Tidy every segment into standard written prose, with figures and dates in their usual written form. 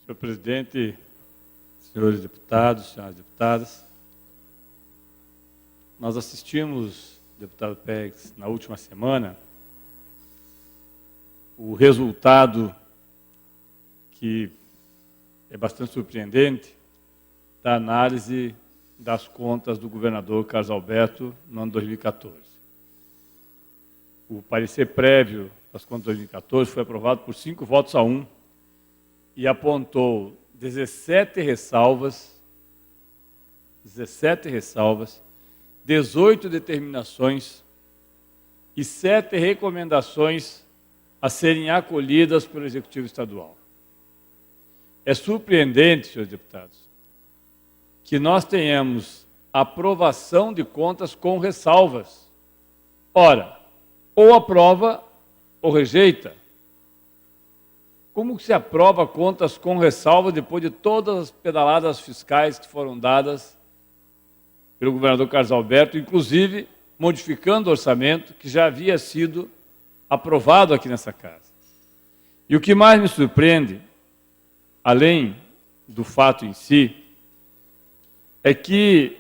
Senhor presidente, senhores deputados, senhoras deputadas, nós assistimos, deputado Pérez, na última semana, o resultado que é bastante surpreendente da análise das contas do governador Carlos Alberto no ano 2014. O parecer prévio das contas de 2014 foi aprovado por 5 votos a 1 e apontou 17 ressalvas, 18 determinações e 7 recomendações a serem acolhidas pelo Executivo Estadual. É surpreendente, senhores deputados, que nós tenhamos aprovação de contas com ressalvas. Ora, ou aprova ou rejeita. Como se aprova contas com ressalva depois de todas as pedaladas fiscais que foram dadas pelo governador Carlos Alberto, inclusive modificando o orçamento que já havia sido aprovado aqui nessa casa? E o que mais me surpreende, além do fato em si, é que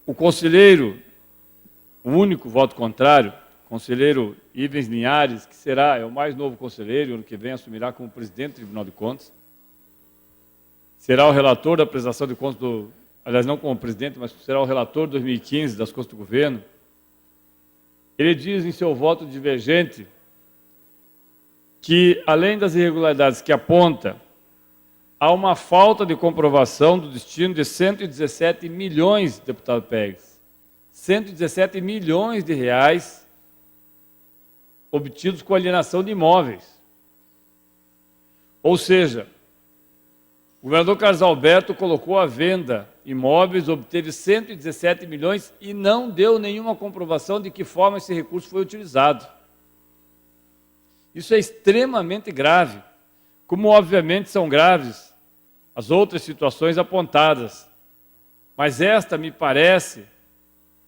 o conselheiro, o único voto contrário, conselheiro Ivens Linhares, que é o mais novo conselheiro, ano que vem assumirá como presidente do Tribunal de Contas, será o relator da prestação de contas aliás, não como presidente, mas será o relator de 2015 das contas do governo. Ele diz em seu voto divergente que, além das irregularidades que aponta, há uma falta de comprovação do destino de 117 milhões, deputado Pérez, 117 milhões de reais obtidos com alienação de imóveis. Ou seja, o governador Carlos Alberto colocou à venda imóveis, obteve 117 milhões e não deu nenhuma comprovação de que forma esse recurso foi utilizado. Isso é extremamente grave, como obviamente são graves as outras situações apontadas. Mas esta me parece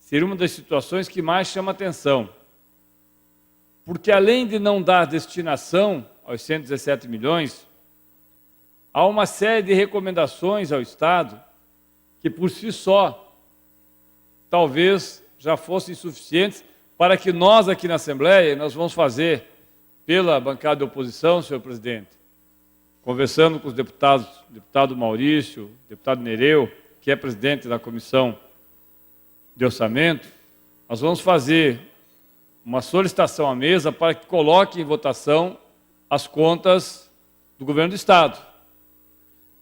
ser uma das situações que mais chama atenção. Porque além de não dar destinação aos 117 milhões, há uma série de recomendações ao Estado que, por si só, talvez já fossem suficientes para que nós aqui na Assembleia, nós vamos fazer pela bancada de oposição, senhor presidente, conversando com os deputados, deputado Maurício, deputado Nereu, que é presidente da Comissão de Orçamento, nós vamos fazer uma solicitação à mesa para que coloque em votação as contas do governo do Estado.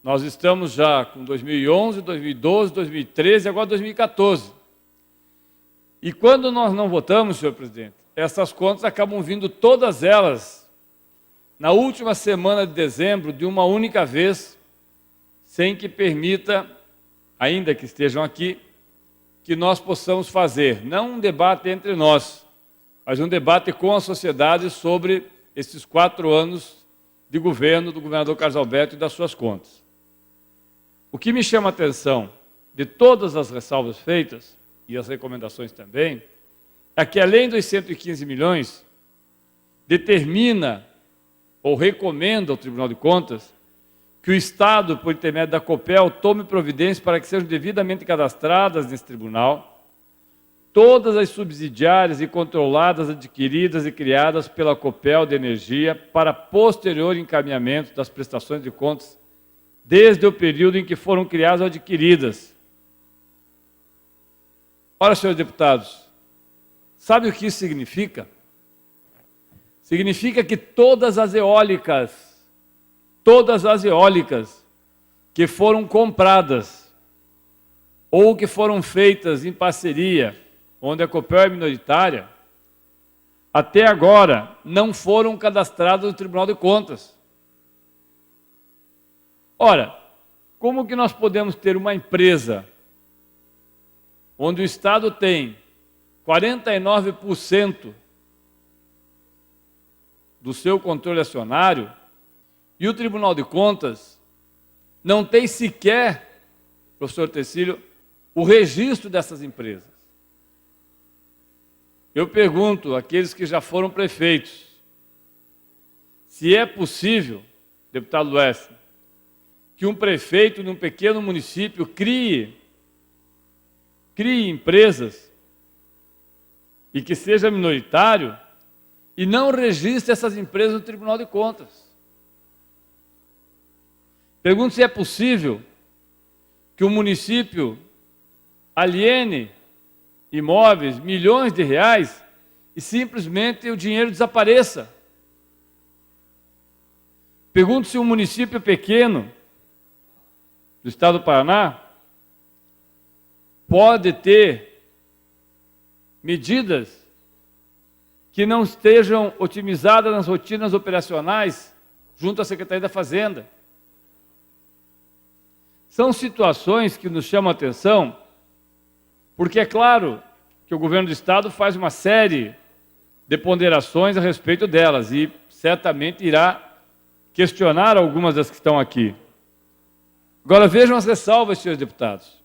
Nós estamos já com 2011, 2012, 2013 e agora 2014. E quando nós não votamos, senhor presidente, essas contas acabam vindo todas elas na última semana de dezembro, de uma única vez, sem que permita, ainda que estejam aqui, que nós possamos fazer, não um debate entre nós, mas um debate com a sociedade sobre esses 4 anos de governo do governador Carlos Alberto e das suas contas. O que me chama a atenção de todas as ressalvas feitas, e as recomendações também, é que além dos 115 milhões, determina ou recomenda ao Tribunal de Contas que o Estado, por intermédio da COPEL, tome providências para que sejam devidamente cadastradas nesse tribunal todas as subsidiárias e controladas, adquiridas e criadas pela COPEL de Energia para posterior encaminhamento das prestações de contas desde o período em que foram criadas ou adquiridas. Ora, senhores deputados, sabe o que isso significa? Significa que todas as eólicas que foram compradas ou que foram feitas em parceria, onde a COPEL é minoritária, até agora não foram cadastradas no Tribunal de Contas. Ora, como que nós podemos ter uma empresa onde o Estado tem 49% do seu controle acionário e o Tribunal de Contas não tem sequer, professor Tecílio, o registro dessas empresas? Eu pergunto àqueles que já foram prefeitos, se é possível, deputado Wesley, que um prefeito num pequeno município crie empresas e que seja minoritário e não registre essas empresas no Tribunal de Contas. Pergunto se é possível que o município aliene imóveis, milhões de reais, e simplesmente o dinheiro desapareça. Pergunto se um município pequeno do estado do Paraná pode ter medidas que não estejam otimizadas nas rotinas operacionais junto à Secretaria da Fazenda. São situações que nos chamam a atenção, porque é claro que o governo do estado faz uma série de ponderações a respeito delas e certamente irá questionar algumas das que estão aqui. Agora vejam as ressalvas, senhores deputados.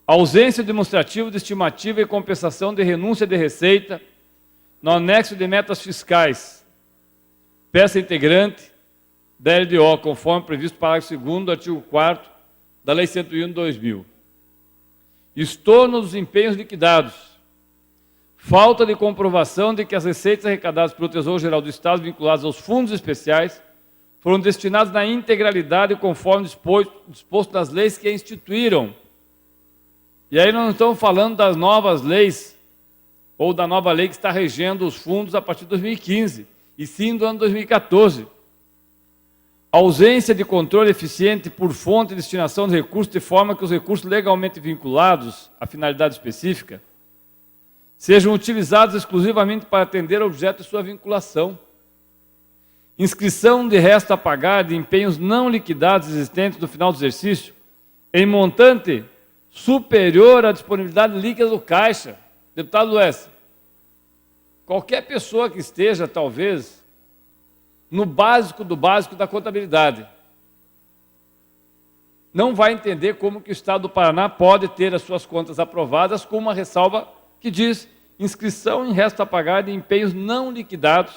A ausência demonstrativa de estimativa e compensação de renúncia de receita no anexo de metas fiscais, peça integrante da LDO, conforme previsto no parágrafo 2º do artigo 4º da Lei 101 de 2000. Estorno dos empenhos liquidados. Falta de comprovação de que as receitas arrecadadas pelo Tesouro Geral do Estado vinculadas aos fundos especiais foram destinadas na integralidade conforme disposto nas leis que a instituíram. E aí nós não estamos falando das novas leis ou da nova lei que está regendo os fundos a partir de 2015, e sim do ano 2014. A ausência de controle eficiente por fonte e destinação de recursos, de forma que os recursos legalmente vinculados à finalidade específica sejam utilizados exclusivamente para atender ao objeto de sua vinculação. Inscrição de resto a pagar de empenhos não liquidados existentes no final do exercício em montante superior à disponibilidade líquida do Caixa. Deputado Lues, qualquer pessoa que esteja, talvez, no básico do básico da contabilidade, não vai entender como que o Estado do Paraná pode ter as suas contas aprovadas com uma ressalva que diz inscrição em resto a pagar de empenhos não liquidados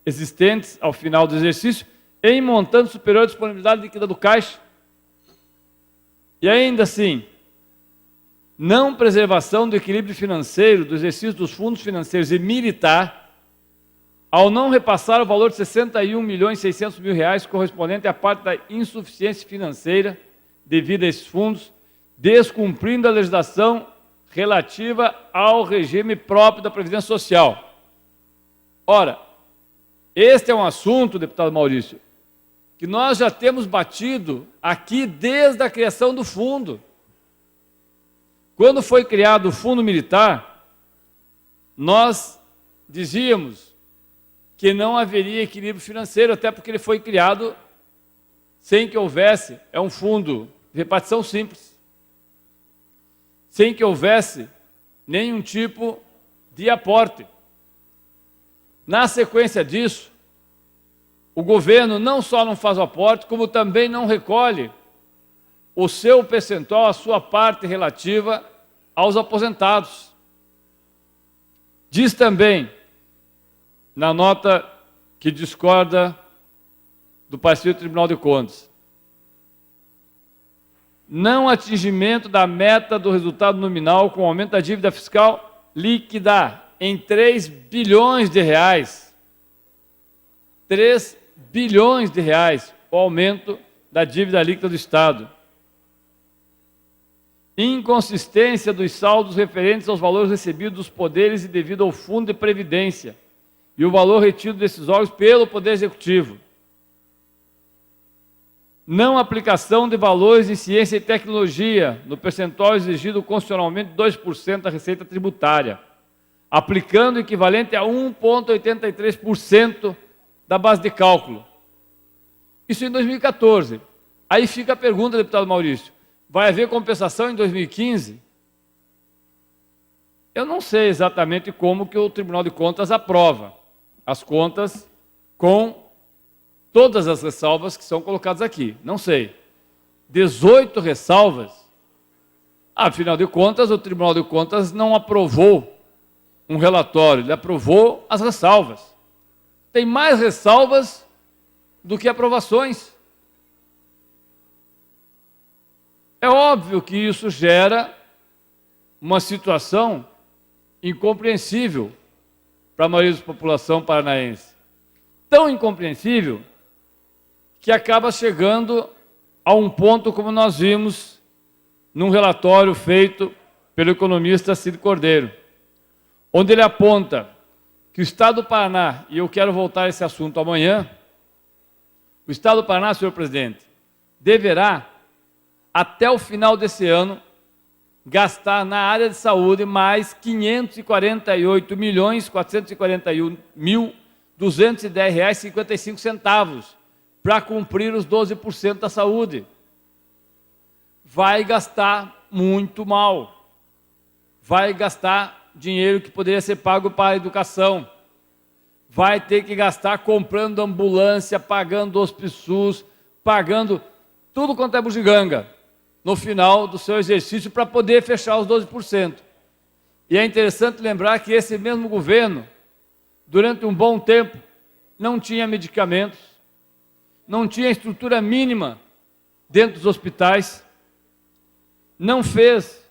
existentes ao final do exercício em montante superior à disponibilidade líquida do Caixa. E ainda assim, não preservação do equilíbrio financeiro do exercício dos fundos financeiros e militar, ao não repassar o valor de R$ 61.600.000 correspondente à parte da insuficiência financeira devida a esses fundos, descumprindo a legislação relativa ao regime próprio da Previdência Social. Ora, este é um assunto, deputado Maurício, que nós já temos batido aqui desde a criação do fundo. Quando foi criado o Fundo Militar, nós dizíamos que não haveria equilíbrio financeiro, até porque ele foi criado sem que houvesse, é um fundo de repartição simples, sem que houvesse nenhum tipo de aporte. Na sequência disso, o governo não só não faz o aporte, como também não recolhe o seu percentual, a sua parte relativa aos aposentados. Diz também, na nota que discorda do parecer do Tribunal de Contas, não atingimento da meta do resultado nominal com aumento da dívida fiscal líquida em 3 bilhões de reais. 3 bilhões de reais, o aumento da dívida líquida do Estado. Inconsistência dos saldos referentes aos valores recebidos dos poderes e devido ao Fundo de Previdência e o valor retido desses órgãos pelo Poder Executivo. Não aplicação de valores em ciência e tecnologia no percentual exigido constitucionalmente de 2% da receita tributária, aplicando o equivalente a 1,83% da base de cálculo. Isso em 2014. Aí fica a pergunta, deputado Maurício, vai haver compensação em 2015? Eu não sei exatamente como que o Tribunal de Contas aprova as contas com todas as ressalvas que são colocadas aqui. Não sei. 18 ressalvas? Afinal de contas, o Tribunal de Contas não aprovou um relatório, ele aprovou as ressalvas. Tem mais ressalvas do que aprovações. É óbvio que isso gera uma situação incompreensível para a maioria da população paranaense. Tão incompreensível que acaba chegando a um ponto como nós vimos num relatório feito pelo economista Cid Cordeiro, onde ele aponta que o Estado do Paraná, e eu quero voltar a esse assunto amanhã, o Estado do Paraná, senhor presidente, deverá, até o final desse ano, gastar na área de saúde mais R$ 548.441.210,55 para cumprir os 12% da saúde. Vai gastar muito mal. Vai gastar dinheiro que poderia ser pago para a educação. Vai ter que gastar comprando ambulância, pagando hospiçus, pagando tudo quanto é bugiganga no final do seu exercício para poder fechar os 12%. E é interessante lembrar que esse mesmo governo, durante um bom tempo, não tinha medicamentos, não tinha estrutura mínima dentro dos hospitais, não fez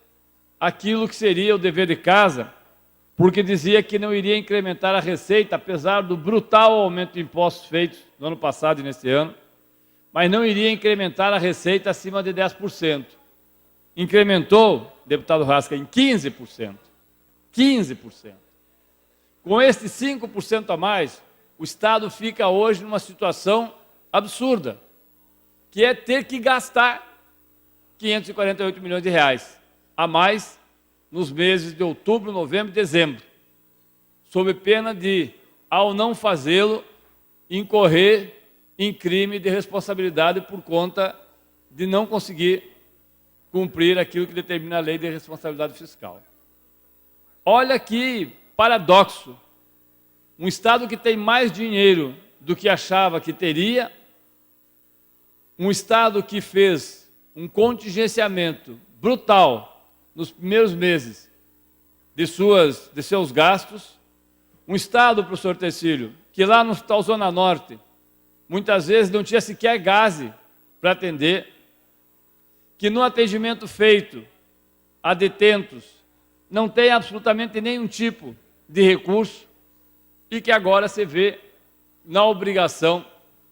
aquilo que seria o dever de casa, porque dizia que não iria incrementar a receita, apesar do brutal aumento de impostos feitos no ano passado e nesse ano, mas não iria incrementar a receita acima de 10%. Incrementou, deputado Rasca, em 15%. 15%. Com esses 5% a mais, o Estado fica hoje numa situação absurda, que é ter que gastar 548 milhões de reais a mais nos meses de outubro, novembro e dezembro, sob pena de, ao não fazê-lo, incorrer em crime de responsabilidade por conta de não conseguir cumprir aquilo que determina a lei de responsabilidade fiscal. Olha que paradoxo. Um Estado que tem mais dinheiro do que achava que teria, um Estado que fez um contingenciamento brutal nos primeiros meses de seus gastos, um Estado, professor Tercílio, que lá no Hospital Zona Norte, muitas vezes não tinha sequer gase para atender, que no atendimento feito a detentos não tem absolutamente nenhum tipo de recurso e que agora se vê na obrigação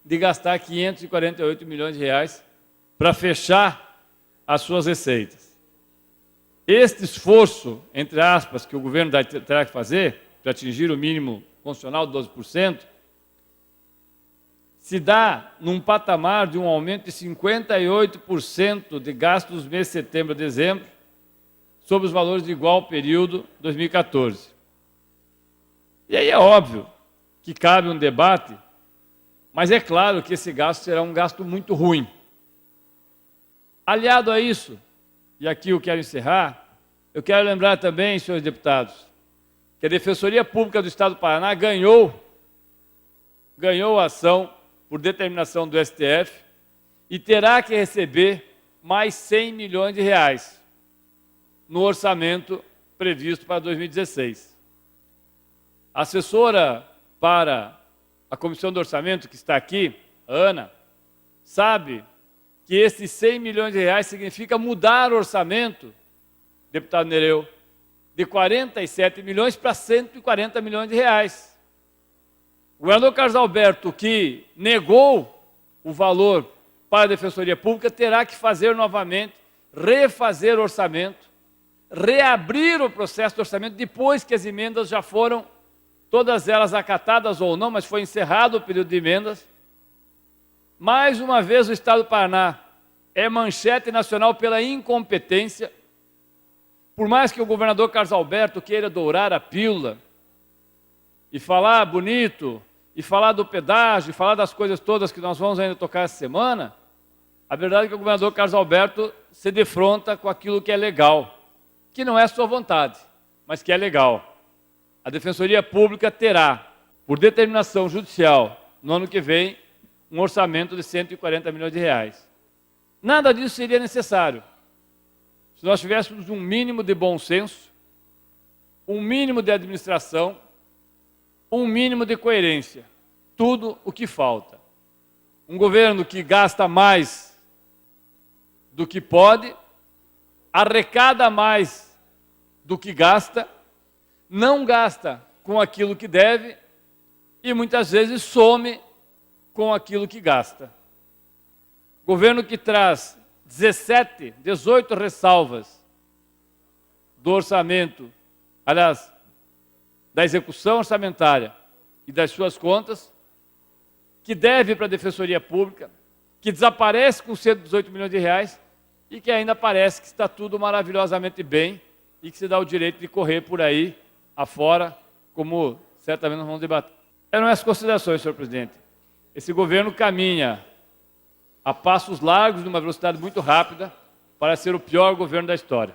de gastar 548 milhões de reais para fechar as suas receitas. Este esforço, entre aspas, que o governo terá que fazer para atingir o mínimo constitucional de 12%, se dá num patamar de um aumento de 58% de gastos nos meses de setembro a dezembro, sobre os valores de igual período 2014. E aí é óbvio que cabe um debate, mas é claro que esse gasto será um gasto muito ruim. Aliado a isso, e aqui eu quero encerrar, eu quero lembrar também, senhores deputados, que a Defensoria Pública do Estado do Paraná ganhou a ação por determinação do STF e terá que receber mais 100 milhões de reais no orçamento previsto para 2016. A assessora para a Comissão do Orçamento, que está aqui, a Ana, sabe que esses 100 milhões de reais significa mudar o orçamento, deputado Nereu, de 47 milhões para 140 milhões de reais. O governador Carlos Alberto, que negou o valor para a Defensoria Pública, terá que fazer novamente, refazer o orçamento, reabrir o processo de orçamento, depois que as emendas já foram, todas elas acatadas ou não, mas foi encerrado o período de emendas. Mais uma vez o Estado do Paraná é manchete nacional pela incompetência. Por mais que o governador Carlos Alberto queira dourar a pílula e falar bonito, e falar do pedágio, e falar das coisas todas que nós vamos ainda tocar essa semana, a verdade é que o governador Carlos Alberto se defronta com aquilo que é legal, que não é sua vontade, mas que é legal. A Defensoria Pública terá, por determinação judicial, no ano que vem, um orçamento de 140 milhões de reais. Nada disso seria necessário se nós tivéssemos um mínimo de bom senso, um mínimo de administração, um mínimo de coerência. Tudo o que falta. Um governo que gasta mais do que pode arrecada mais do que gasta, não gasta com aquilo que deve e muitas vezes some com aquilo que gasta. Governo que traz 18 ressalvas do orçamento, aliás, da execução orçamentária e das suas contas, que deve para a Defensoria Pública, que desaparece com 118 milhões de reais e que ainda parece que está tudo maravilhosamente bem e que se dá o direito de correr por aí afora, como certamente nós vamos debater. Eram essas considerações, senhor presidente. Esse governo caminha a passos largos, numa velocidade muito rápida, para ser o pior governo da história.